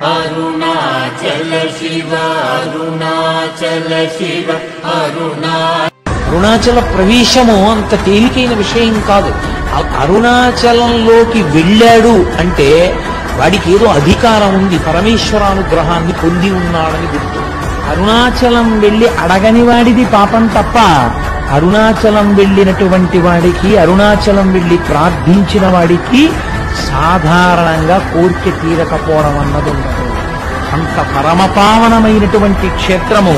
అరుణాచల శివ అరుణాచల శివ అరుణాచల ప్రవేశము అంత తేలికైన విషయం కాదు. అరుణాచలంలోకి వెళ్ళాడు అంటే వాడికి ఏదో అధికారం ఉంది, పరమేశ్వరానుగ్రహాన్ని పొంది ఉన్నాడని గుర్తు. అరుణాచలం వెళ్ళి అడగని వాడిది పాపం తప్ప, అరుణాచలం వెళ్ళినటువంటి వాడికి, అరుణాచలం వెళ్ళి ప్రార్థించిన వాడికి సాధారణంగా కోరిక తీరకపోవడం అన్నది ఉండదు. అంత పరమపావనమైనటువంటి క్షేత్రము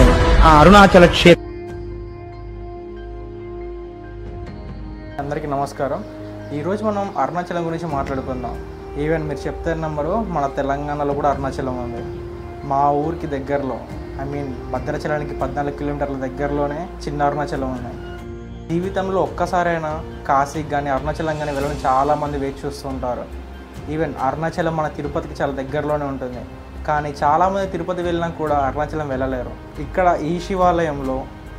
ఆ అరుణాచల క్షేత్రం. అందరికీ నమస్కారం. ఈరోజు మనం అరుణాచలం గురించి మాట్లాడుకుందాం. ఈవెన్ మీరు చెప్తే నంబరు, మన తెలంగాణలో కూడా అరుణాచలం ఉంది. మా ఊరికి దగ్గరలో, భద్రాచలానికి 14 కిలోమీటర్ల దగ్గరలోనే చిన్న అరుణాచలం ఉన్నాయి. జీవితంలో ఒక్కసారైనా కాశీకి కానీ అరుణాచలం కానీ వెళ్ళని చాలామంది వేచి చూస్తూ ఉంటారు. ఈవెన్ అరుణాచలం మన తిరుపతికి చాలా దగ్గరలోనే ఉంటుంది. కానీ చాలామంది తిరుపతి వెళ్ళినా కూడా అరుణాచలం వెళ్ళలేరు. ఇక్కడ ఈ శివాలయంలో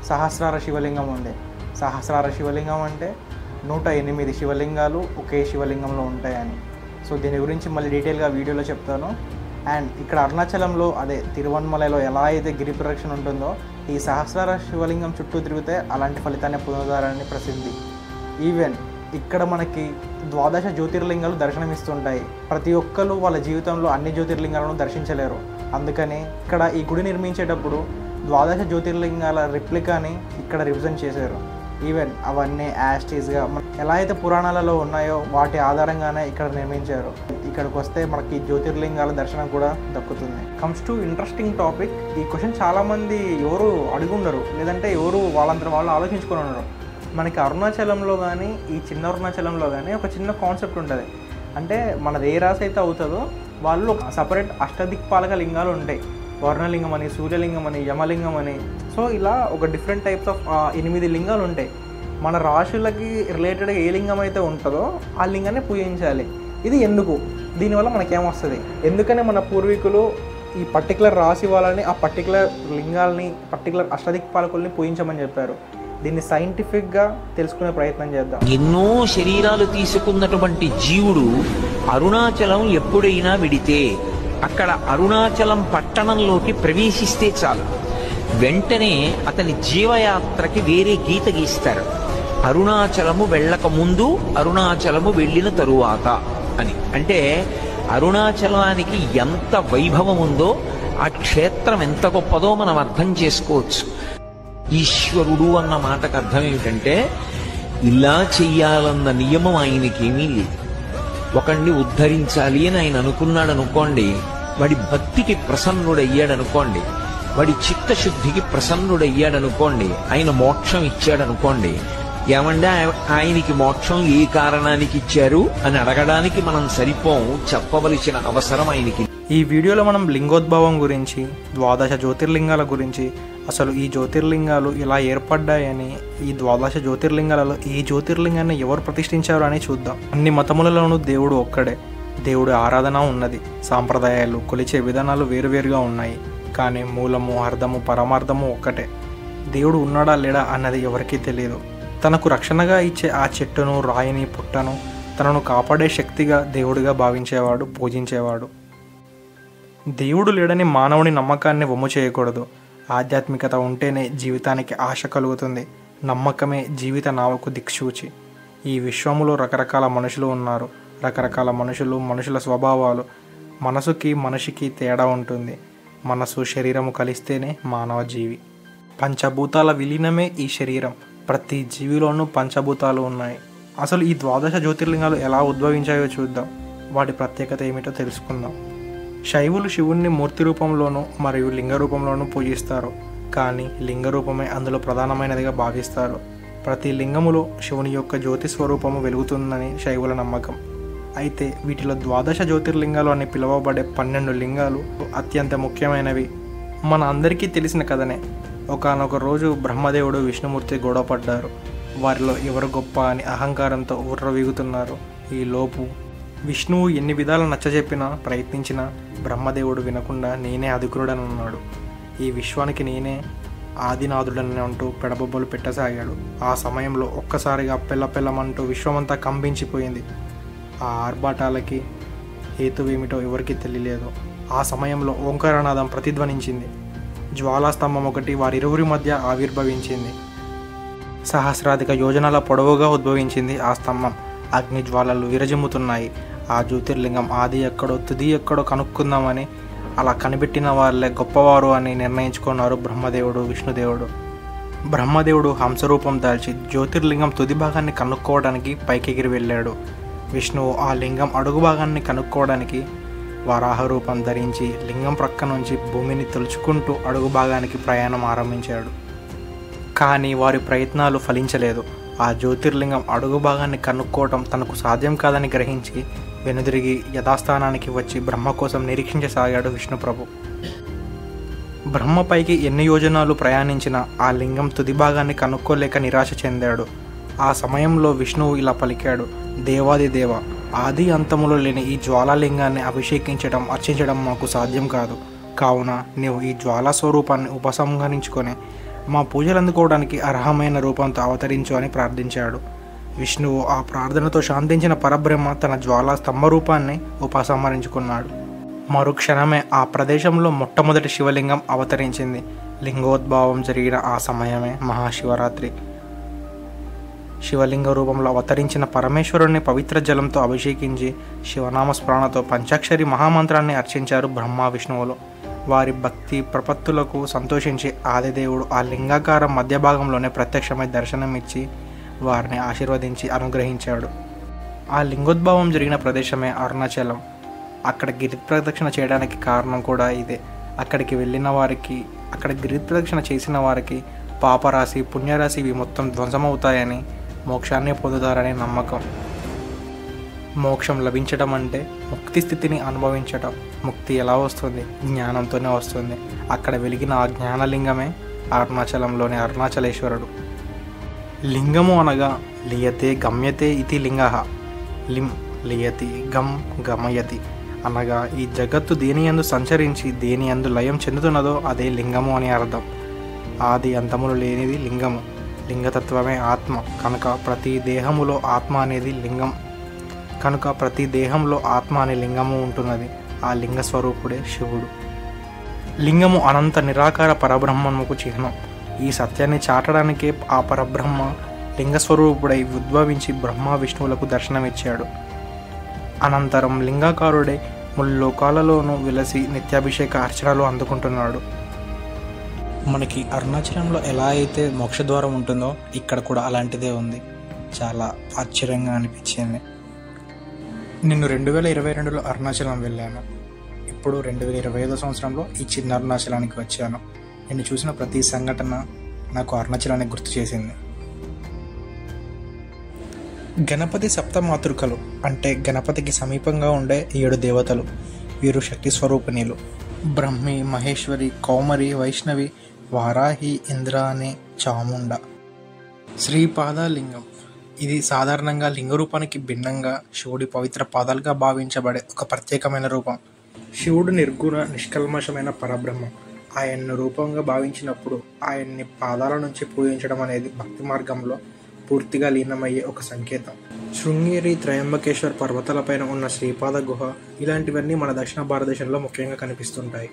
సహస్రార శివలింగం ఉంది. సహస్రార శివలింగం అంటే 108 శివలింగాలు ఒకే శివలింగంలో ఉంటాయని. సో దీని గురించి మళ్ళీ డీటెయిల్గా వీడియోలో చెప్తాను. అండ్ ఇక్కడ అరుణాచలంలో, అదే తిరువణమలలో ఎలా అయితే గిరి ప్రదక్షిణ ఉంటుందో, ఈ సహస్రార శివలింగం చుట్టూ తిరిగితే అలాంటి ఫలితాన్ని పొందుతారని ప్రసిద్ధి. ఈవెన్ ఇక్కడ మనకి 12 జ్యోతిర్లింగాలు దర్శనమిస్తుంటాయి. ప్రతి ఒక్కరు వాళ్ళ జీవితంలో అన్ని జ్యోతిర్లింగాలను దర్శించలేరు. అందుకని ఇక్కడ ఈ గుడి నిర్మించేటప్పుడు 12 జ్యోతిర్లింగాల రిప్లికాని ఇక్కడ రిప్రజెంట్ చేశారు. ఈవెన్ అవన్నీ యాస్టీస్గా ఎలా అయితే పురాణాలలో ఉన్నాయో వాటి ఆధారంగానే ఇక్కడ నిర్మించారు. ఇక్కడికి వస్తే మనకి జ్యోతిర్లింగాల దర్శనం కూడా దక్కుతుంది. Comes to interesting topic. ఈ క్వశ్చన్ చాలామంది ఎవరు అడుగుండరు, లేదంటే ఎవరు వాళ్ళందరూ వాళ్ళు ఆలోచించుకొని ఉన్నారు. మనకి అరుణాచలంలో కానీ ఈ చిన్న అరుణాచలంలో కానీ ఒక చిన్న కాన్సెప్ట్ ఉంటుంది. అంటే మనది ఏ రాశి అయితే అవుతుందో వాళ్ళు సపరేట్ అష్టదిక్పాలక లింగాలు ఉంటాయి. వర్ణలింగం అని, సూర్యలింగం అని, యమలింగం అని. సో ఇలా ఒక డిఫరెంట్ టైప్స్ ఆఫ్ 8 లింగాలు ఉంటాయి. మన రాశులకి రిలేటెడ్గా ఏ లింగం అయితే ఉంటుందో ఆ లింగాన్ని పూజించాలి. ఇది ఎందుకు, దీనివల్ల మనకేమొస్తుంది, ఎందుకని మన పూర్వీకులు ఈ పర్టికులర్ రాశి వాళ్ళని, ఆ పర్టికులర్ లింగాల్ని, పర్టికులర్ అష్టదిక్పాలకుల్ని పూజించమని చెప్పారు. దీన్ని సైంటిఫిక్గా తెలుసుకునే ప్రయత్నం చేద్దాం. ఎన్నో శరీరాలు తీసుకున్నటువంటి జీవుడు అరుణాచలం ఎప్పుడైనా విడితే, అక్కడ అరుణాచలం పట్టణంలోకి ప్రవేశిస్తే చాలు, వెంటనే అతని జీవయాత్రకి వేరే గీత గీస్తారు. అరుణాచలము వెళ్ళక ముందు, అరుణాచలము వెళ్ళిన తరువాత అని. అంటే అరుణాచలానికి ఎంత వైభవం ఉందో, ఆ క్షేత్రం ఎంత గొప్పదో మనం అర్థం చేసుకోవచ్చు. ఈశ్వరుడు అన్న మాటకు అర్థం ఏమిటంటే, ఇలా చెయ్యాలన్న నియమం ఆయనకేమీ లేదు. ఒకడిని ఉద్ధరించాలి అని ఆయన అనుకున్నాడు అనుకోండి, వాడి భక్తికి ప్రసన్నుడయ్యాడనుకోండి, వాడి చిత్తశుద్ధికి ప్రసన్నుడయ్యాడనుకోండి, ఆయన మోక్షం ఇచ్చాడనుకోండి, ఏమంటే ఆయనకి మోక్షం ఏ కారణానికి ఇచ్చారు అని అడగడానికి మనం సరిపోం, చెప్పవలసిన అవసరం ఆయనకి. ఈ వీడియోలో మనం లింగోద్భవం గురించి, 12 జ్యోతిర్లింగాల గురించి, అసలు ఈ జ్యోతిర్లింగాలు ఎలా ఏర్పడ్డాయని, ఈ 12 జ్యోతిర్లింగాలలో ఈ జ్యోతిర్లింగాన్ని ఎవరు ప్రతిష్ఠించారు అని చూద్దాం. అన్ని మతములలోనూ దేవుడు ఒక్కడే. దేవుడి ఆరాధన ఉన్నది. సాంప్రదాయాలు, కొలిచే విధానాలు వేరువేరుగా ఉన్నాయి. కానీ మూలము, అర్థము, పరమార్థము ఒక్కటే. దేవుడు ఉన్నాడా లేడా అన్నది ఎవరికీ తెలియదు. తనకు రక్షణగా ఇచ్చే ఆ చెట్టును, రాయిని, పుట్టను తనను కాపాడే శక్తిగా దేవుడిగా భావించేవాడు, పూజించేవాడు. దేవుడు లేడని మానవుని నమ్మకాన్ని వమ్ము చేయకూడదు. ఆధ్యాత్మికత ఉంటేనే జీవితానికి ఆశ కలుగుతుంది. నమ్మకమే జీవిత నావకు దిక్సూచి. ఈ విశ్వములో రకరకాల మనుషులు ఉన్నారు. రకరకాల మనుషుల స్వభావాలు. మనసుకి మనిషికి తేడా ఉంటుంది. మనసు, శరీరము కలిస్తేనే మానవ జీవి. పంచభూతాల విలీనమే ఈ శరీరం. ప్రతి జీవిలోనూ పంచభూతాలు ఉన్నాయి. అసలు ఈ 12 జ్యోతిర్లింగాలు ఎలా ఉద్భవించాయో చూద్దాం. వాటి ప్రత్యేకత ఏమిటో తెలుసుకుందాం. శైవులు శివుణ్ణి మూర్తి రూపంలోనూ మరియు లింగ రూపంలోనూ పూజిస్తారు. కానీ లింగ రూపమే అందులో ప్రధానమైనదిగా భావిస్తారు. ప్రతి లింగములో శివుని యొక్క జ్యోతి స్వరూపము వెలుగుతుందని శైవుల నమ్మకం. అయితే వీటిలో 12 జ్యోతిర్లింగాలు అని పిలువబడే 12 లింగాలు అత్యంత ముఖ్యమైనవి. మన అందరికీ తెలిసిన కథనే. ఒకానొక రోజు బ్రహ్మదేవుడు, విష్ణుమూర్తి గొడవపడ్డారు. వారిలో ఎవరు గొప్ప అని అహంకారంతో ఉర్రవీగుతున్నారు. ఈ లోపు విష్ణువు ఎన్ని విధాలు నచ్చజెప్పినా, ప్రయత్నించినా బ్రహ్మదేవుడు వినకుండా నేనే అధికురుడని అన్నాడు. ఈ విశ్వానికి నేనే ఆదినాథుడని అంటూ పెడబొబ్బలు పెట్టసాగాడు. ఆ సమయంలో ఒక్కసారిగా పెళ్ళమంటూ విశ్వమంతా కంపించిపోయింది. ఆ ఆర్భాటాలకి హేతువేమిటో ఎవరికీ తెలియలేదు. ఆ సమయంలో ఓంకారనాదం ప్రతిధ్వనించింది. జ్వాలాస్తంభం ఒకటి వారిరువురి మధ్య ఆవిర్భవించింది. సహస్రాధిక యోజనాల పొడవుగా ఉద్భవించింది ఆ స్తంభం. అగ్ని జ్వాలలు విరజిమ్ముతున్నాయి. ఆ జ్యోతిర్లింగం ఆది ఎక్కడో తుది ఎక్కడో కనుక్కుందామని అలా కనిపెట్టిన వాళ్ళే గొప్పవారు అని నిర్ణయించుకున్నారు బ్రహ్మదేవుడు, విష్ణుదేవుడు. బ్రహ్మదేవుడు హంసరూపం దాల్చి జ్యోతిర్లింగం తుది భాగాన్ని కనుక్కోవడానికి పైకెగిరి వెళ్ళాడు. విష్ణువు ఆ లింగం అడుగు భాగాన్ని కనుక్కోవడానికి వరాహ రూపం ధరించి లింగం ప్రక్క నుంచి భూమిని తొలుచుకుంటూ అడుగు భాగానికి ప్రయాణం ఆరంభించాడు. కానీ వారి ప్రయత్నాలు ఫలించలేదు. ఆ జ్యోతిర్లింగం అడుగు భాగాన్ని కనుక్కోవటం తనకు సాధ్యం కాదని గ్రహించి వెనుదిరిగి యథాస్థానానికి వచ్చి బ్రహ్మ కోసం నిరీక్షించసాగాడు విష్ణుప్రభు. బ్రహ్మపైకి ఎన్ని యోజనాలు ప్రయాణించినా ఆ లింగం తుది భాగాన్ని కనుక్కోలేక నిరాశ చెందాడు. ఆ సమయంలో విష్ణువు ఇలా పలికాడు: దేవాది దేవ, ఆది అంతములో లేని ఈ జ్వాలాలింగాన్ని అభిషేకించడం, అర్చించడం మాకు సాధ్యం కాదు. కావున నీవు ఈ జ్వాలా స్వరూపాన్ని ఉపసంహరించుకొని మా పూజలు అందుకోవడానికి అర్హమైన రూపంతో అవతరించు అని ప్రార్థించాడు. విష్ణువు ఆ ప్రార్థనతో శాంతించిన పరబ్రహ్మ తన జ్వాలా స్తంభ రూపాన్ని ఉపసంహరించుకున్నాడు. మరుక్షణమే ఆ ప్రదేశంలో మొట్టమొదటి శివలింగం అవతరించింది. లింగోద్భావం జరిగిన ఆ సమయమే మహాశివరాత్రి. శివలింగ రూపంలో అవతరించిన పరమేశ్వరుణ్ణి పవిత్ర జలంతో అభిషేకించి శివనామస్మరణతో పంచాక్షరి మహామంత్రాన్ని అర్చించారు బ్రహ్మ విష్ణువులు. వారి భక్తి ప్రపత్తులకు సంతోషించి ఆదిదేవుడు ఆ లింగాకారం మధ్య భాగంలోనే ప్రత్యక్షమై దర్శనమిచ్చి వారిని ఆశీర్వదించి అనుగ్రహించాడు. ఆ లింగోద్భావం జరిగిన ప్రదేశమే అరుణాచలం. అక్కడ గిరి ప్రదక్షిణ చేయడానికి కారణం కూడా ఇదే. అక్కడికి వెళ్ళిన వారికి, అక్కడ గిరి ప్రదక్షిణ చేసిన వారికి పాపరాశి, పుణ్యరాశి ఇవి మొత్తం ధ్వంసమవుతాయని, మోక్షాన్ని పొందుతారనే నమ్మకం. మోక్షం లభించడం అంటే ముక్తి స్థితిని అనుభవించటం. ముక్తి ఎలా వస్తుంది? జ్ఞానంతోనే వస్తుంది. అక్కడ వెలిగిన ఆ జ్ఞానలింగమే అరుణాచలంలోని అరుణాచలేశ్వరుడు. లింగము అనగా లియతే గమ్యతే ఇతి లింగః. లిం లియతి, గమ్ గమయతి అనగా ఈ జగత్తు దేనియందు సంచరించి దేనియందు లయం చెందుతున్నదో అదే లింగము అని అర్థం. ఆది అంతములు లేనిది లింగము. లింగతత్వమే ఆత్మ కనుక ప్రతి దేహములో ఆత్మ అనేది లింగం. కనుక ప్రతి దేహంలో ఆత్మ అనే లింగము ఉంటున్నది. ఆ లింగ స్వరూపుడే శివుడు. లింగము అనంత నిరాకార పరబ్రహ్మముకు చిహ్నం. ఈ సత్యాన్ని చాటడానికే ఆ పరబ్రహ్మ లింగస్వరూపుడై ఉద్భవించి బ్రహ్మ విష్ణువులకు దర్శనమిచ్చాడు. అనంతరం లింగాకారుడై ముల్లోకాలలోనూ విలసి నిత్యాభిషేక అర్చనలు అందుకుంటున్నాడు. మనకి అరుణాచలంలో ఎలా అయితే మోక్షద్వారం ఉంటుందో ఇక్కడ కూడా అలాంటిదే ఉంది. చాలా ఆశ్చర్యంగా అనిపించింది. నేను 2022లో అరుణాచలం వెళ్ళాను. ఇప్పుడు 2025 సంవత్సరంలో ఈ చిన్న అరుణాచలానికి వచ్చాను. నేను చూసిన ప్రతి సంఘటన నాకు అరుణాచలాన్ని గుర్తు చేసింది. గణపతి సప్తమాతృకలు అంటే గణపతికి సమీపంగా ఉండే 7 దేవతలు. వీరు శక్తి స్వరూపిణీలు. బ్రహ్మి, మహేశ్వరి, కౌమరి, వైష్ణవి, వారాహి, ఇంద్రాణి, చాముండ. శ్రీపాదలింగం ఇది సాధారణంగా లింగ రూపానికి భిన్నంగా శివుడి పవిత్ర పాదాలుగా భావించబడే ఒక ప్రత్యేకమైన రూపం. శివుడు నిర్గుణ నిష్కల్మషమైన పరబ్రహ్మం. ఆయన్ను రూపంగా భావించినప్పుడు ఆయన్ని పాదాల నుంచి పూజించడం అనేది భక్తి మార్గంలో పూర్తిగా లీనమయ్యే ఒక సంకేతం. శృంగేరి, త్రయంబకేశ్వర్ పర్వతాలపైన ఉన్న శ్రీపాద గుహ ఇలాంటివన్నీ మన దక్షిణ భారతదేశంలో ముఖ్యంగా కనిపిస్తుంటాయి.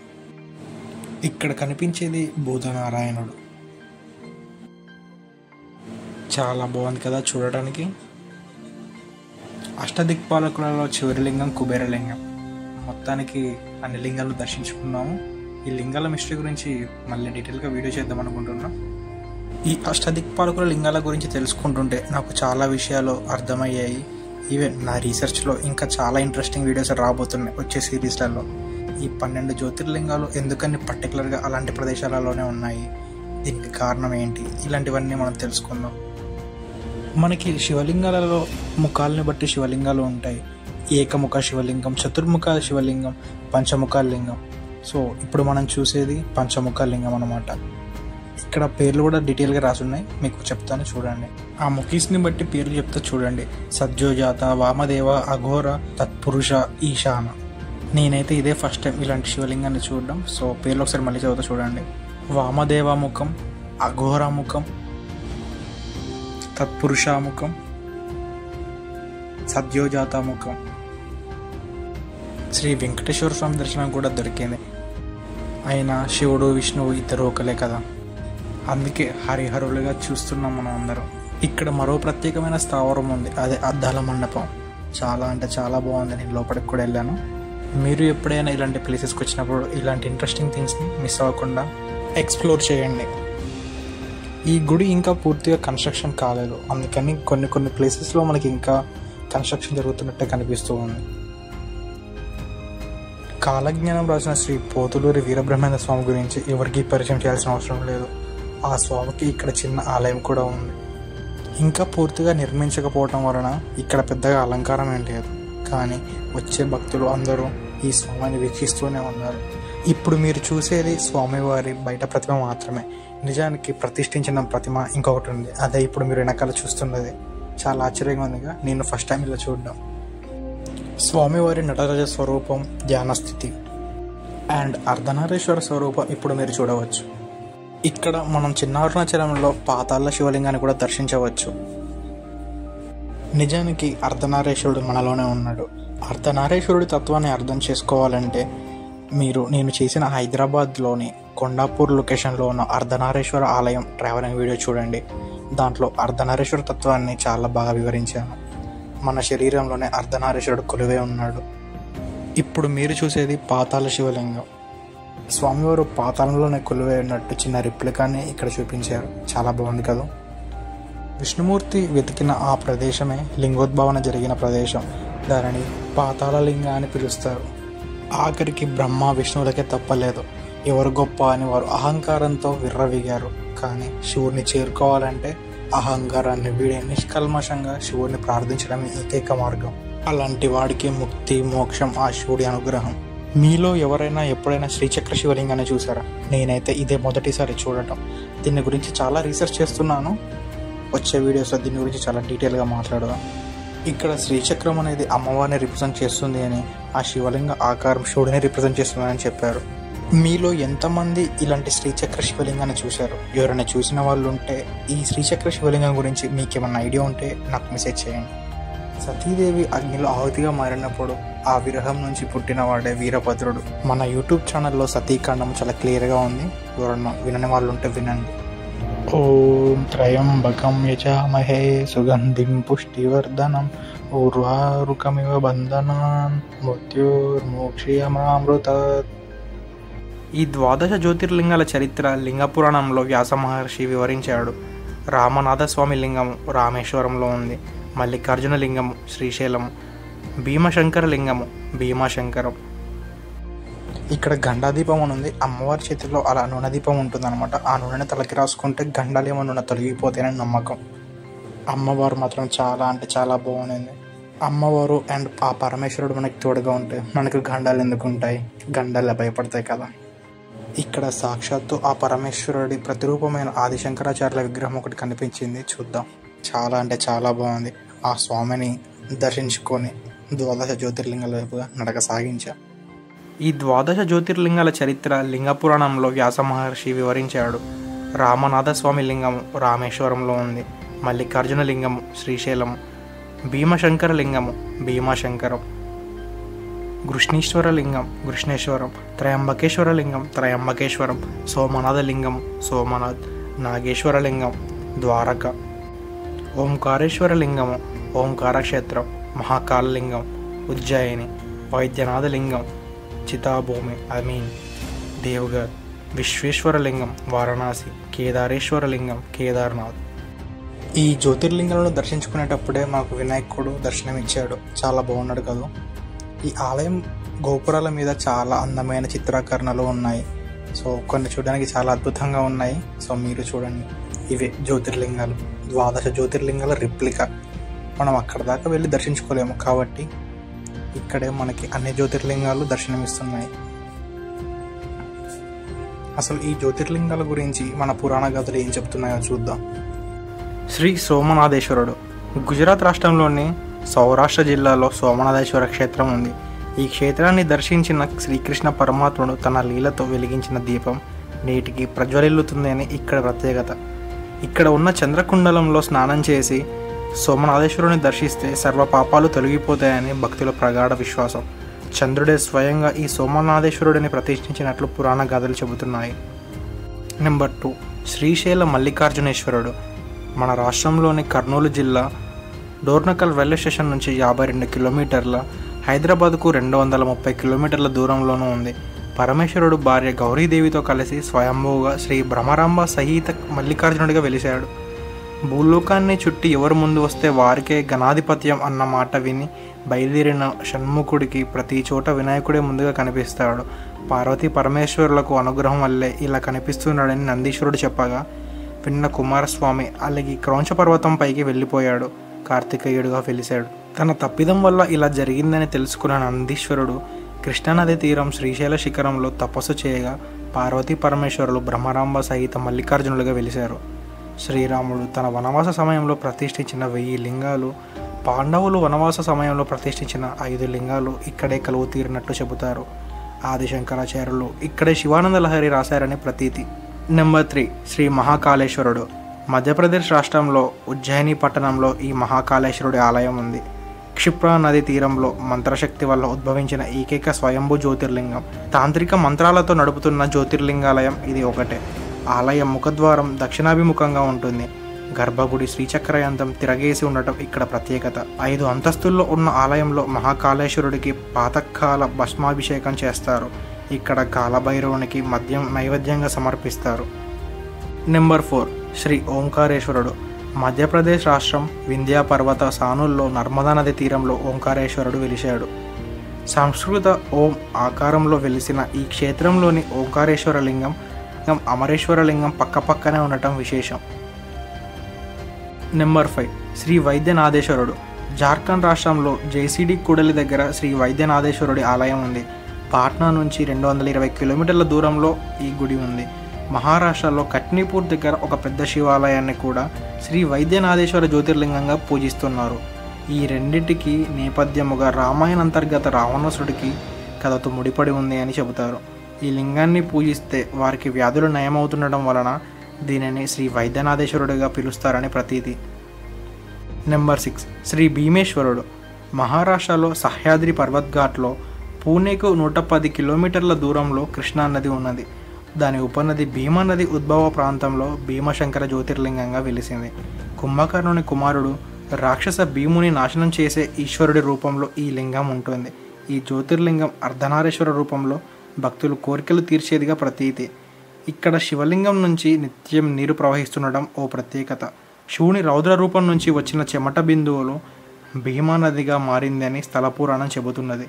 ఇక్కడ కనిపించేది భూతనారాయణుడు. చాలా బాగుంది కదా చూడటానికి. అష్టదిక్పాలకులలో చివరి లింగం కుబేరలింగం. మొత్తానికి అన్ని లింగాలు దర్శించుకున్నాము. ఈ లింగాల మిస్టరీ గురించి మళ్ళీ డీటెయిల్గా వీడియో చేద్దాం అనుకుంటున్నాం. ఈ అష్టదిక్పాలకుల లింగాల గురించి తెలుసుకుంటుంటే నాకు చాలా విషయాలు అర్థమయ్యాయి. ఈవెన్ నా రీసెర్చ్లో ఇంకా చాలా ఇంట్రెస్టింగ్ వీడియోస్ రాబోతున్నాయి వచ్చే సిరీస్లలో. ఈ 12 జ్యోతిర్లింగాలు ఎందుకని పర్టికులర్గా అలాంటి ప్రదేశాలలోనే ఉన్నాయి, దీనికి కారణం ఏంటి, ఇలాంటివన్నీ మనం తెలుసుకుందాం. మనకి శివలింగాలలో ముఖాలని బట్టి శివలింగాలు ఉంటాయి. ఏకముఖ శివలింగం, చతుర్ముఖ శివలింగం, పంచముఖ లింగం. సో ఇప్పుడు మనం చూసేది పంచముఖ లింగం అన్నమాట. ఇక్కడ పేర్లు కూడా డీటెయిల్గా రాసున్నాయి, మీకు చెప్తాను చూడండి. ఆ ముఖీస్ని బట్టి పేర్లు చెప్తా చూడండి. సద్యోజాత, వామదేవ, అఘోర, తత్పురుష, ఈశాన. నేనైతే ఇదే ఫస్ట్ టైం ఇలాంటి శివలింగాన్ని చూడడం. సో పేర్లు ఒకసారి మళ్ళీ చదువుతా చూడండి. వామదేవాముఖం, అఘోరాముఖం, తత్పురుషాముఖం, సద్యోజాతాముఖం. శ్రీ వెంకటేశ్వర స్వామి దర్శనం కూడా దొరికింది. అయినా శివుడు విష్ణువు ఇద్దరు ఒకలే కదా, అందుకే హరిహరులుగా చూస్తున్నాం మనం అందరం. ఇక్కడ మరో ప్రత్యేకమైన స్థావరం ఉంది, అదే అద్దాల మండపం. చాలా అంటే చాలా బాగుంది. నేను లోపలికి కూడా వెళ్ళాను. మీరు ఎప్పుడైనా ఇలాంటి ప్లేసెస్కి వచ్చినప్పుడు ఇలాంటి ఇంట్రెస్టింగ్ థింగ్స్ని మిస్ అవ్వకుండా ఎక్స్ప్లోర్ చేయండి. ఈ గుడి ఇంకా పూర్తిగా కన్స్ట్రక్షన్ కాలేదు, అందుకని కొన్ని ప్లేసెస్లో మనకి ఇంకా కన్స్ట్రక్షన్ జరుగుతున్నట్టే కనిపిస్తూ ఉంది. కాలజ్ఞానం రాసిన శ్రీ పోతులూరి వీరబ్రహ్మేంద్ర స్వామి గురించి ఎవరికి పరిచయం చేయాల్సిన అవసరం లేదు. ఆ స్వామికి ఇక్కడ చిన్న ఆలయం కూడా ఉంది. ఇంకా పూర్తిగా నిర్మించకపోవటం వలన ఇక్కడ పెద్దగా అలంకారం ఏం లేదు, కానీ వచ్చే భక్తులు అందరూ ఈ స్వామిని వీక్షిస్తూనే ఉన్నారు. ఇప్పుడు మీరు చూసేది స్వామివారి బయట ప్రతిమ మాత్రమే. నిజానికి ప్రతిష్ఠించిన ప్రతిమ ఇంకొకటి ఉంది, అదే ఇప్పుడు మీరు వెనకాల చూస్తున్నది. చాలా ఆశ్చర్యంగా ఉందిగా, నేను ఫస్ట్ టైం ఇలా చూడడం. స్వామివారి నటరాజ స్వరూపం ధ్యానస్థితి అండ్ అర్ధనారీశ్వర స్వరూపం ఇప్పుడు మీరు చూడవచ్చు. ఇక్కడ మనం చిన్న అరుణాచలంలో పాతాళ శివలింగాన్ని కూడా దర్శించవచ్చు. నిజానికి అర్ధనారీశ్వరుడు మనలోనే ఉన్నాడు. అర్ధనారీశ్వరుడి తత్వాన్ని అర్థం చేసుకోవాలంటే నేను చేసిన హైదరాబాద్లోని కొండాపూర్ లొకేషన్లో ఉన్న అర్ధనారీశ్వర ఆలయం ట్రావెలింగ్ వీడియో చూడండి. దాంట్లో అర్ధనారీశ్వర తత్వాన్ని చాలా బాగా వివరించాను. మన శరీరంలోనే అర్ధనారీశ్వరుడు కొలువే ఉన్నాడు. ఇప్పుడు మీరు చూసేది పాతాళ శివలింగం. స్వామివారు పాతాళంలోనే కొలువై ఉన్నట్టు చిన్న రిప్లికాని ఇక్కడ చూపించారు. చాలా బాగుంది కదా. విష్ణుమూర్తి వెతికిన ఆ ప్రదేశమే లింగోద్భవన జరిగిన ప్రదేశం. దానిని పాతాళ లింగ అని పిలుస్తారు. ఆఖరికి బ్రహ్మ విష్ణువులకే తప్పలేదు, ఎవరు గొప్ప అని వారు అహంకారంతో విర్రవీగారు. కానీ శివుడిని చేరుకోవాలంటే అహంకారాన్ని వీడి నిష్కల్మషంగా శివుడిని ప్రార్థించడమే ఏకైక మార్గం. అలాంటి వాడికి ముక్తి మోక్షం ఆ శివుడి అనుగ్రహం. మీలో ఎవరైనా ఎప్పుడైనా శ్రీచక్ర శివలింగాన్ని చూసారా? నేనైతే ఇదే మొదటిసారి చూడటం. దీని గురించి చాలా రీసెర్చ్ చేస్తున్నాను. వచ్చే వీడియోస్లో దీని గురించి చాలా డీటెయిల్గా మాట్లాడదాం. ఇక్కడ శ్రీచక్రం అనేది అమ్మవారిని రిప్రజెంట్ చేస్తుంది అని, ఆ శివలింగ ఆకారం శివుడిని రిప్రజెంట్ చేస్తుంది అని చెప్పారు. మీలో ఎంతమంది ఇలాంటి శ్రీచక్ర శివలింగాన్ని చూశారు? ఎవరైనా చూసిన వాళ్ళు ఉంటే ఈ శ్రీచక్ర శివలింగం గురించి మీకేమన్నా ఐడియా ఉంటే నాకు మెసేజ్ చేయండి. సతీదేవి అగ్నిలో ఆహుతిగా మారినప్పుడు ఆ విరహం నుంచి పుట్టిన వాడే వీరభద్రుడు. మన యూట్యూబ్ ఛానల్లో సతీకాండం చాలా క్లియర్గా ఉంది. ఎవరన్నా వినని వాళ్ళు ఉంటే వినండి. ఓం త్రయంబకం యజామహే సుగంధిం పుష్టివర్ధనం ఊర్వారుకమివ బంధనాన్ మృత్యుర్మోక్షయమామృతాత్. ఈ ద్వాదశ జ్యోతిర్లింగాల చరిత్ర లింగపురాణంలో వ్యాస మహర్షి వివరించాడు. రామనాథస్వామి లింగము రామేశ్వరంలో ఉంది. మల్లికార్జున లింగము శ్రీశైలము, భీమశంకర లింగము భీమాశంకరం. ఇక్కడ గండాదీపం అని ఉంది. అమ్మవారి చేతిలో అలా నూనె దీపం ఉంటుంది అనమాట. ఆ నూనెని తలకి రాసుకుంటే గండాలు ఏమన్నా తొలగిపోతాయని నమ్మకం. అమ్మవారు మాత్రం చాలా అంటే చాలా బాగుంది. అమ్మవారు అండ్ ఆ పరమేశ్వరుడు మనకి తోడుగా ఉంటే మనకు గండాలు ఎందుకు ఉంటాయి? గండాలు భయపడతాయి కదా. ఇక్కడ సాక్షాత్తు ఆ పరమేశ్వరుడి ప్రతిరూపమైన ఆదిశంకరాచార్యుల విగ్రహం ఒకటి కనిపించింది. చూద్దాం. చాలా అంటే చాలా బాగుంది. ఆ స్వామిని దర్శించుకొని ద్వాదశ జ్యోతిర్లింగాల వైపుగా నడక సాగించా. ఈ ద్వాదశ జ్యోతిర్లింగాల చరిత్ర లింగపురాణంలో వ్యాస మహర్షి వివరించాడు. రామనాథస్వామి లింగము రామేశ్వరంలో ఉంది. మల్లికార్జున లింగము శ్రీశైలము, భీమశంకర లింగము భీమాశంకరం, కృష్ణేశ్వర లింగం కృష్ణేశ్వరం, త్రయంబకేశ్వర లింగం త్రయంబకేశ్వరం, సోమనాథ లింగం సోమనాథ్, నాగేశ్వర లింగం ద్వారక, ఓంకారేశ్వర లింగము ఓంకారక్షేత్రం, మహాకాళ లింగం ఉజ్జయిని, వైద్యనాథ లింగం చితాభూమి దేవగఢ్, విశ్వేశ్వర లింగం వారణాసి, కేదారేశ్వర లింగం కేదార్నాథ్. ఈ జ్యోతిర్లింగాలను దర్శించుకునేటప్పుడే మాకు వినాయకుడు దర్శనమిచ్చాడు. చాలా బాగున్నాడు కదా. ఈ ఆలయం గోపురాల మీద చాలా అందమైన చిత్రీకరణలు ఉన్నాయి. సో కొన్ని చూడడానికి చాలా అద్భుతంగా ఉన్నాయి. సో మీరు చూడండి, ఇవే జ్యోతిర్లింగాలు, ద్వాదశ జ్యోతిర్లింగాల రిప్లికా. మనం అక్కడ దాకా వెళ్ళి దర్శించుకోలేము కాబట్టి ఇక్కడే మనకి అన్ని జ్యోతిర్లింగాలు దర్శనమిస్తున్నాయి. అసలు ఈ జ్యోతిర్లింగాల గురించి మన పురాణ గాథలు ఏం చెప్తున్నాయో చూద్దాం. శ్రీ సోమనాథేశ్వరుడు గుజరాత్ రాష్ట్రంలోని సౌరాష్ట్ర జిల్లాలో సోమనాథేశ్వర క్షేత్రం ఉంది. ఈ క్షేత్రాన్ని దర్శించిన శ్రీకృష్ణ పరమాత్ముడు తన లీలతో వెలిగించిన దీపం నేటికి ప్రజ్వలిల్లుతుంది అని ఇక్కడ ప్రత్యేకత. ఇక్కడ ఉన్న చంద్రకుండలంలో స్నానం చేసి సోమనాథేశ్వరుని దర్శిస్తే సర్వ పాపాలు తొలగిపోతాయని భక్తుల ప్రగాఢ విశ్వాసం. చంద్రుడే స్వయంగా ఈ సోమనాథేశ్వరుడిని ప్రతిష్ఠించినట్లు పురాణ గాథలు చెబుతున్నాయి. నెంబర్ 2 శ్రీశైల మల్లికార్జునేశ్వరుడు. మన రాష్ట్రంలోని కర్నూలు జిల్లా డోర్నకల్ రైల్వే స్టేషన్ నుంచి 52 కిలోమీటర్ల, హైదరాబాద్కు 230 కిలోమీటర్ల దూరంలోనూ ఉంది. పరమేశ్వరుడు భార్య గౌరీదేవితో కలిసి స్వయంభూగా శ్రీ భ్రమరాంబ సహిత మల్లికార్జునుడిగా వెలిశాడు. భూలోకాన్ని చుట్టి ఎవరు ముందు వస్తే వారికే గణాధిపత్యం అన్న మాట విని బయలుదేరిన షణ్ముఖుడికి ప్రతి చోట వినాయకుడే ముందుగా కనిపిస్తాడు. పార్వతీ పరమేశ్వరులకు అనుగ్రహం వల్లే ఇలా కనిపిస్తున్నాడని నందీశ్వరుడు చెప్పగా విన్న కుమారస్వామి అలిగి క్రౌంచ పర్వతం పైకి వెళ్ళిపోయాడు. కార్తికేయుడుగా వెలిశాడు. తన తప్పిదం వల్ల ఇలా జరిగిందని తెలుసుకున్న నందీశ్వరుడు కృష్ణానది తీరం శ్రీశైల శిఖరంలో తపస్సు చేయగా పార్వతీ పరమేశ్వరులు బ్రహ్మరాంబ సహిత మల్లికార్జునులుగా వెలిశారు. శ్రీరాముడు తన వనవాస సమయంలో ప్రతిష్ఠించిన 1000 లింగాలు, పాండవులు వనవాస సమయంలో ప్రతిష్ఠించిన 5 లింగాలు ఇక్కడే కలువు తీరినట్లు చెబుతారు. ఆదిశంకరాచార్యులు ఇక్కడే శివానంద లహరి రాశారని ప్రతీతి. నెంబర్ 3 శ్రీ మహాకాళేశ్వరుడు. మధ్యప్రదేశ్ రాష్ట్రంలో ఉజ్జయిని పట్టణంలో ఈ మహాకాళేశ్వరుడి ఆలయం ఉంది. క్షిప్రా నది తీరంలో మంత్రశక్తి వల్ల ఉద్భవించిన ఏకైక స్వయంభూ జ్యోతిర్లింగం. తాంత్రిక మంత్రాలతో నడుపుతున్న జ్యోతిర్లింగాలయం ఇది ఒకటే. ఆలయం ముఖద్వారం దక్షిణాభిముఖంగా ఉంటుంది. గర్భగుడి శ్రీచక్రయంతం తిరగేసి ఉండటం ఇక్కడ ప్రత్యేకత. 5 అంతస్తుల్లో ఉన్న ఆలయంలో మహాకాళేశ్వరుడికి పాతకాల భస్మాభిషేకం చేస్తారు. ఇక్కడ కాలభైరవునికి మద్యం నైవేద్యంగా సమర్పిస్తారు. నెంబర్ 4 శ్రీ ఓంకారేశ్వరుడు. మధ్యప్రదేశ్ రాష్ట్రం వింధ్యా పర్వత సానుల్లో నర్మదా నది తీరంలో ఓంకారేశ్వరుడు వెలిశాడు. సంస్కృత ఓం ఆకారంలో వెలిసిన ఈ క్షేత్రంలోని ఓంకారేశ్వర లింగం, అమరేశ్వర లింగం పక్కపక్కనే ఉండటం విశేషం. నెంబర్ 5 శ్రీ వైద్యనాథేశ్వరుడు. జార్ఖండ్ రాష్ట్రంలో జైసిడి కూడలి దగ్గర శ్రీ వైద్యనాథేశ్వరుడి ఆలయం ఉంది. పాట్నా నుంచి 220 కిలోమీటర్ల దూరంలో ఈ గుడి ఉంది. మహారాష్ట్రలో కట్నీపూర్ దగ్గర ఒక పెద్ద శివాలయాన్ని కూడా శ్రీ వైద్యనాథేశ్వర జ్యోతిర్లింగంగా పూజిస్తున్నారు. ఈ రెండింటికి నేపథ్యముగా రామాయణ అంతర్గత రావణాసుడికి కథతో ముడిపడి ఉంది అని చెబుతారు. ఈ లింగాన్ని పూజిస్తే వారికి వ్యాధులు నయమవుతుండడం వలన దీనిని శ్రీ వైద్యనాథేశ్వరుడిగా పిలుస్తారని ప్రతీతి. నెంబర్ 6 శ్రీ భీమేశ్వరుడు. మహారాష్ట్రలో సహ్యాద్రి పర్వత్ఘాట్లో పూణేకు 110 కిలోమీటర్ల దూరంలో కృష్ణానది ఉన్నది. దాని ఉపనది భీమా నది ఉద్భవ ప్రాంతంలో భీమశంకర జ్యోతిర్లింగంగా వెలిసింది. కుంభకర్ణుని కుమారుడు రాక్షస భీముని నాశనం చేసే ఈశ్వరుడి రూపంలో ఈ లింగం ఉంటుంది. ఈ జ్యోతిర్లింగం అర్ధనారీశ్వర రూపంలో భక్తులు కోరికలు తీర్చేదిగా ప్రతీతి. ఇక్కడ శివలింగం నుంచి నిత్యం నీరు ప్రవహిస్తుండడం ఓ ప్రత్యేకత. శివుని రౌద్ర రూపం నుంచి వచ్చిన చెమట బిందువులు భీమా నదిగా మారిందని స్థల పురాణం చెబుతున్నది.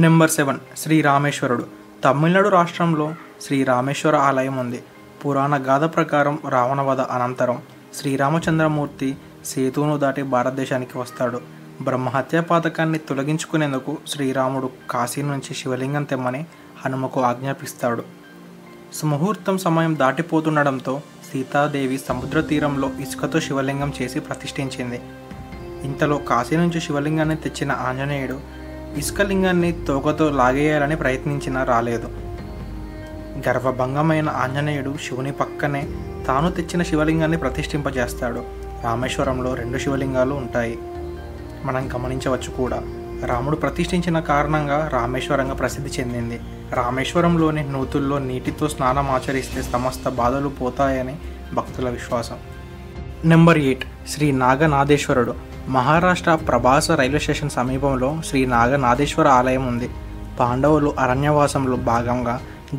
నెంబర్ 7 శ్రీ రామేశ్వరుడు. తమిళనాడు రాష్ట్రంలో శ్రీ రామేశ్వర ఆలయం ఉంది. పురాణ గాథ ప్రకారం రావణవధ అనంతరం శ్రీరామచంద్రమూర్తి సేతువును దాటి భారతదేశానికి వస్తాడు. బ్రహ్మహత్యా పాతకాన్ని తొలగించుకునేందుకు శ్రీరాముడు కాశీ నుంచి శివలింగం తెమ్మని హనుమకు ఆజ్ఞాపిస్తాడు. సుముహూర్తం సమయం దాటిపోతుండడంతో సీతాదేవి సముద్ర తీరంలో ఇసుకతో శివలింగం చేసి ప్రతిష్ఠించింది. ఇంతలో కాశీ నుంచి శివలింగాన్ని తెచ్చిన ఆంజనేయుడు ఇసుకలింగాన్ని తోకతో లాగేయాలని ప్రయత్నించినా రాలేదు. గర్వభంగమైన ఆంజనేయుడు శివుని పక్కనే తాను తెచ్చిన శివలింగాన్ని ప్రతిష్ఠింపజేస్తాడు. రామేశ్వరంలో 2 శివలింగాలు ఉంటాయి. మనం గమనించవచ్చు కూడా. రాముడు ప్రతిష్ఠించిన కారణంగా రామేశ్వరంగా ప్రసిద్ధి చెందింది. రామేశ్వరంలోని నూతుల్లో నీటితో స్నానం ఆచరిస్తే సమస్త బాధలు పోతాయని భక్తుల విశ్వాసం. నెంబర్ 8 శ్రీ నాగనాథేశ్వరుడు. మహారాష్ట్ర ప్రభాస రైల్వే స్టేషన్ సమీపంలో శ్రీ నాగనాథేశ్వర ఆలయం ఉంది. పాండవులు అరణ్యవాసంలో భాగంగా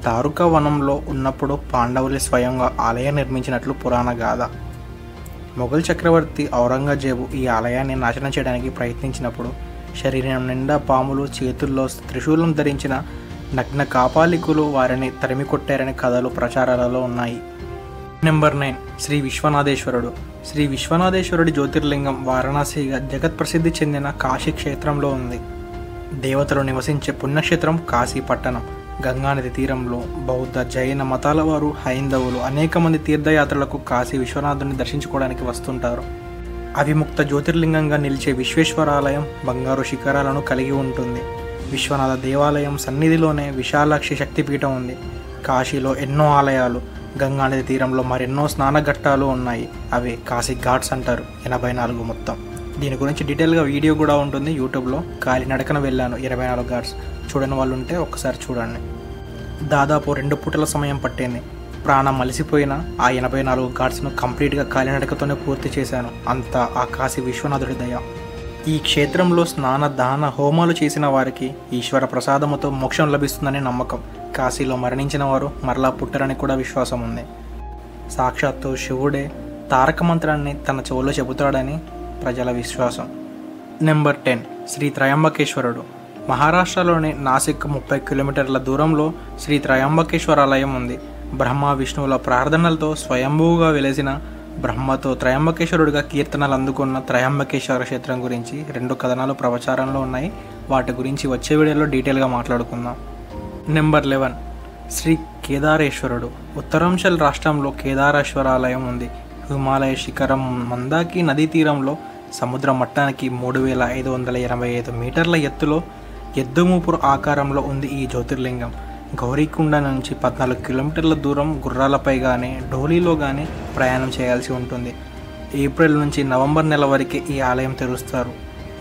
దారుక వనంలో ఉన్నప్పుడు పాండవులే స్వయంగా ఆలయం నిర్మించినట్లు పురాణ గాథ. మొఘల్ చక్రవర్తి ఔరంగజేబు ఈ ఆలయాన్ని నాశనం చేయడానికి ప్రయత్నించినప్పుడు శరీరం నిండా పాములు, చేతుల్లో త్రిశూలం ధరించిన నగ్న కాపాలికులు వారిని తరిమి కొట్టారని కథలు ప్రచారాలలో ఉన్నాయి. నెంబర్ 9 శ్రీ విశ్వనాథేశ్వరుడు. శ్రీ విశ్వనాథేశ్వరుడి జ్యోతిర్లింగం వారణాసిగా జగత్ ప్రసిద్ధి చెందిన కాశీ క్షేత్రంలో ఉంది. దేవతలు నివసించే పుణ్యక్షేత్రం కాశీ పట్టణం. గంగానది తీరంలో బౌద్ధ, జైన మతాల వారు, హైందవులు అనేక మంది తీర్థయాత్రలకు కాశీ విశ్వనాథుని దర్శించుకోవడానికి వస్తుంటారు. అవిముక్త జ్యోతిర్లింగంగా నిలిచే విశ్వేశ్వరాలయం బంగారు శిఖరాలను కలిగి ఉంటుంది. విశ్వనాథ దేవాలయం సన్నిధిలోనే విశాలాక్షి శక్తిపీఠం ఉంది. కాశీలో ఎన్నో ఆలయాలు, గంగానది తీరంలో మరెన్నో స్నానఘట్టాలు ఉన్నాయి. అవి కాశీ ఘాట్స్ అంటారు. 84 మొత్తం. దీని గురించి డీటెయిల్గా వీడియో కూడా ఉంటుంది యూట్యూబ్లో. కాలినడకన వెళ్ళాను 24 ఘాట్స్. చూడని వాళ్ళు ఉంటే ఒక్కసారి చూడండి. దాదాపు 2 పూటల సమయం పట్టింది. ప్రాణం అలసిపోయిన ఆ 84 ఘాట్స్ను కంప్లీట్గా కాలినడకతోనే పూర్తి చేశాను. అంతా ఆ కాశీ విశ్వనాథుడి దయ. ఈ క్షేత్రంలో స్నాన దాన హోమాలు చేసిన వారికి ఈశ్వర ప్రసాదముతో మోక్షం లభిస్తుందని నమ్మకం. కాశీలో మరణించిన వారు మరలా పుట్టరని కూడా విశ్వాసం ఉంది. సాక్షాత్తు శివుడే తారక మంత్రాన్ని తన చెవులో చెబుతాడని ప్రజల విశ్వాసం. నెంబర్ 10 శ్రీ త్రయంబకేశ్వరుడు. మహారాష్ట్రలోని నాసిక్ 30 కిలోమీటర్ల దూరంలో శ్రీ త్రయంబకేశ్వర ఆలయం ఉంది. బ్రహ్మ విష్ణువుల ప్రార్థనలతో స్వయంభూగా వెలిసిన, బ్రహ్మతో త్రయంబకేశ్వరుడిగా కీర్తనలు అందుకున్న త్రయంబకేశ్వర క్షేత్రం గురించి 2 కథనాలు ప్రచారంలో ఉన్నాయి. వాటి గురించి వచ్చే వీడియోలో డీటెయిల్గా మాట్లాడుకుందాం. నెంబర్ 11 శ్రీ కేదారేశ్వరుడు. ఉత్తరాంచల్ రాష్ట్రంలో కేదారేశ్వర ఆలయం ఉంది. హిమాలయ శిఖరం మందాకి నదీ తీరంలో సముద్ర మట్టానికి 3585 మీటర్ల ఎత్తులో ఎద్దుమూపురు ఆకారంలో ఉంది ఈ జ్యోతిర్లింగం. గౌరీకుండ నుంచి 14 కిలోమీటర్ల దూరం గుర్రాలపై కానీ డోలీలో కానీ ప్రయాణం చేయాల్సి ఉంటుంది. ఏప్రిల్ నుంచి నవంబర్ నెల వరకే ఈ ఆలయం తెరుస్తారు.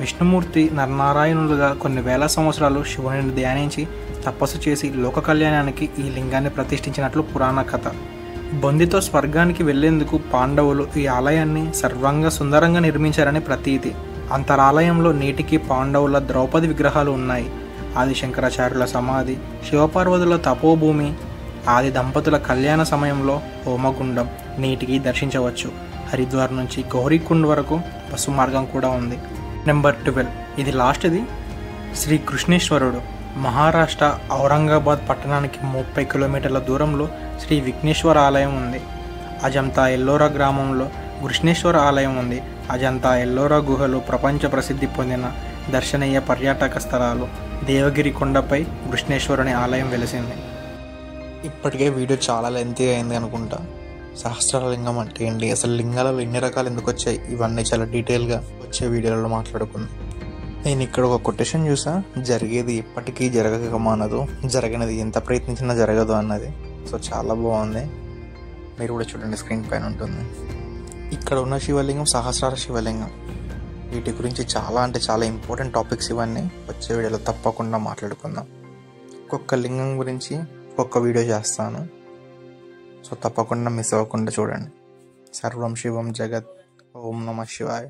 విష్ణుమూర్తి నరనారాయణులుగా కొన్ని వేల సంవత్సరాలు శివుని ధ్యానించి తపస్సు చేసి లోక కళ్యాణానికి ఈ లింగాన్ని ప్రతిష్ఠించినట్లు పురాణ కథ. బొందితో స్వర్గానికి వెళ్లేందుకు పాండవులు ఈ ఆలయాన్ని సర్వంగా సుందరంగా నిర్మించారని ప్రతీతి. అంతరాలయంలో నేటికి పాండవుల ద్రౌపది విగ్రహాలు ఉన్నాయి. ఆది శంకరాచార్యుల సమాధి, శివపార్వతుల తపోభూమి, ఆది దంపతుల కళ్యాణ సమయంలో హోమగుండం నేటికి దర్శించవచ్చు. హరిద్వార్ నుంచి గౌరీకుండ్ వరకు బస్సు మార్గం కూడా ఉంది. నెంబర్ 12 ఇది లాస్ట్ది శ్రీ కృష్ణేశ్వరుడు. మహారాష్ట్ర ఔరంగాబాద్ పట్టణానికి 30 కిలోమీటర్ల దూరంలో శ్రీ విఘ్నేశ్వర ఆలయం ఉంది. అజంతా ఎల్లోరా గ్రామంలో కృష్ణేశ్వర ఆలయం ఉంది. అజంతా ఎల్లోరా గుహలు ప్రపంచ ప్రసిద్ధి పొందిన దర్శనీయ పర్యాటక స్థలాలు. దేవగిరి కొండపై కృష్ణేశ్వరుని ఆలయం వెలిసింది. ఇప్పటికే వీడియో చాలా లెంతీగా అయింది అనుకుంటా. సహస్రలింగం అంటే ఏంటి, అసలు లింగాలలో ఎన్ని రకాలు ఎందుకు వచ్చాయి, ఇవన్నీ చాలా డీటెయిల్గా వచ్చే వీడియోలలో మాట్లాడుకుందాం. నేను ఇక్కడ ఒక కొటేషన్ చూసా, జరిగేది ఎప్పటికీ జరగక మానదు, జరిగినది ఎంత ప్రయత్నించినా జరగదు అన్నది. సో చాలా బాగుంది, మీరు కూడా చూడండి, స్క్రీన్ పైన ఉంటుంది. ఇక్కడ ఉన్న శివలింగం సహస్రార శివలింగం. వీటి గురించి చాలా అంటే చాలా ఇంపార్టెంట్ టాపిక్స్ ఇవన్నీ. వచ్చే వీడియోలో తప్పకుండా మాట్లాడుకుందాం. ఒక్కొక్క లింగం గురించి ఒక్కొక్క వీడియో చేస్తాను, సో తప్పకుండా మిస్ అవ్వకుండా చూడండి. సర్వం శివం జగత్. ఓం నమః శివాయ.